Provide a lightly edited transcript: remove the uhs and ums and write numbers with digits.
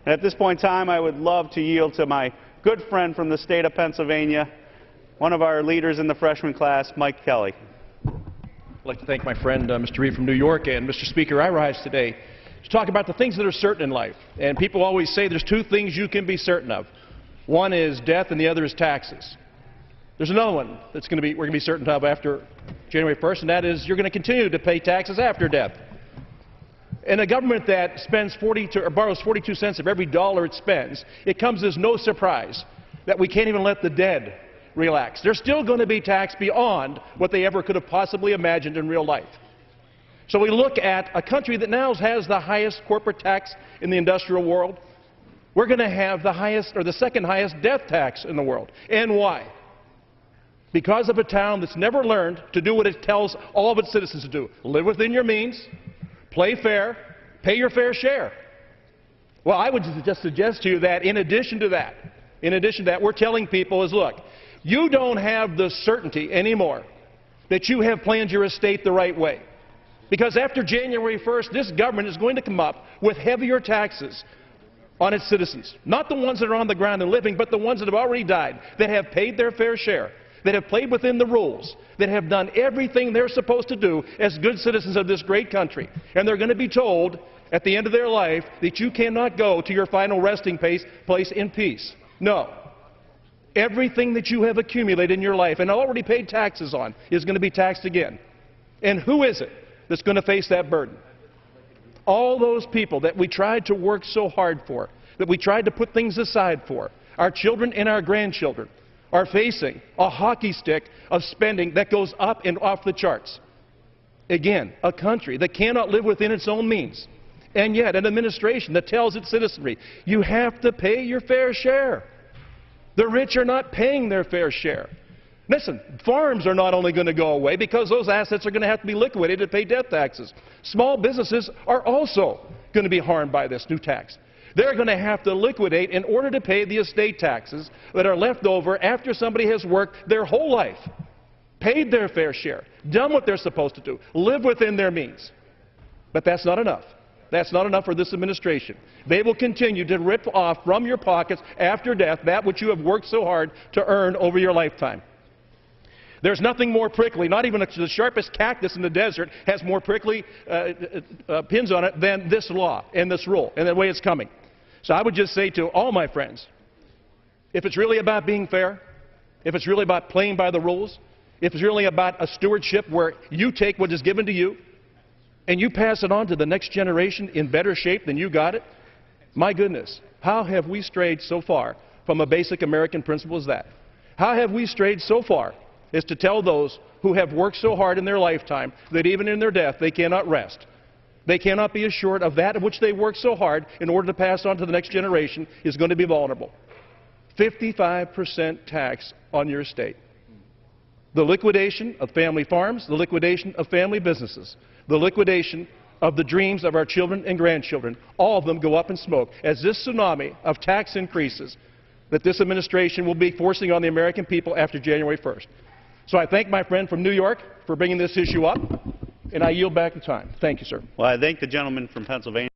And at this point in time, I would love to yield to my good friend from the state of Pennsylvania, one of our leaders in the freshman class, Mike Kelly. I'd like to thank my friend, Mr. Reed from New York. And Mr. Speaker, I rise today to talk about the things that are certain in life. And people always say there's two things you can be certain of. One is death and the other is taxes. There's another one that's we're going to be certain of after January 1st, and that is you're going to continue to pay taxes after death. In a government that spends borrows 42 cents of every dollar it spends, it comes as no surprise that we can't even let the dead relax. They're still going to be taxed beyond what they ever could have possibly imagined in real life. So we look at a country that now has the highest corporate tax in the industrial world. We're going to have the highest, or the second highest, death tax in the world. And why? Because of a town that's never learned to do what it tells all of its citizens to do. Live within your means, play fair, pay your fair share. Well, I would just suggest to you that in addition to that, we're telling people is, look, you don't have the certainty anymore that you have planned your estate the right way. Because after January 1st, this government is going to come up with heavier taxes on its citizens. Not the ones that are on the ground and living, but the ones that have already died, that have paid their fair share, that have played within the rules, that have done everything they're supposed to do as good citizens of this great country. And they're going to be told at the end of their life that you cannot go to your final resting place in peace. No. Everything that you have accumulated in your life and already paid taxes on is going to be taxed again. And who is it that's going to face that burden? All those people that we tried to work so hard for, that we tried to put things aside for, our children and our grandchildren, are facing a hockey stick of spending that goes up and off the charts. Again, a country that cannot live within its own means, and yet an administration that tells its citizenry, you have to pay your fair share. The rich are not paying their fair share. Listen, farms are not only going to go away because those assets are going to have to be liquidated to pay death taxes. Small businesses are also going to be harmed by this new tax. They're going to have to liquidate in order to pay the estate taxes that are left over after somebody has worked their whole life, paid their fair share, done what they're supposed to do, live within their means. But that's not enough. That's not enough for this administration. They will continue to rip off from your pockets after death that which you have worked so hard to earn over your lifetime. There's nothing more prickly, not even the sharpest cactus in the desert has more prickly pins on it than this law and this rule and the way it's coming. So I would just say to all my friends, if it's really about being fair, if it's really about playing by the rules, if it's really about a stewardship where you take what is given to you and you pass it on to the next generation in better shape than you got it, my goodness, how have we strayed so far from a basic American principle as that? How have we strayed so far as to tell those who have worked so hard in their lifetime that even in their death they cannot rest? They cannot be assured of that of which they worked so hard in order to pass on to the next generation is going to be vulnerable. 55% tax on your estate. The liquidation of family farms, the liquidation of family businesses, the liquidation of the dreams of our children and grandchildren, all of them go up in smoke as this tsunami of tax increases that this administration will be forcing on the American people after January 1st. So I thank my friend from New York for bringing this issue up, and I yield back the time. Thank you, sir. Well, I thank the gentleman from Pennsylvania.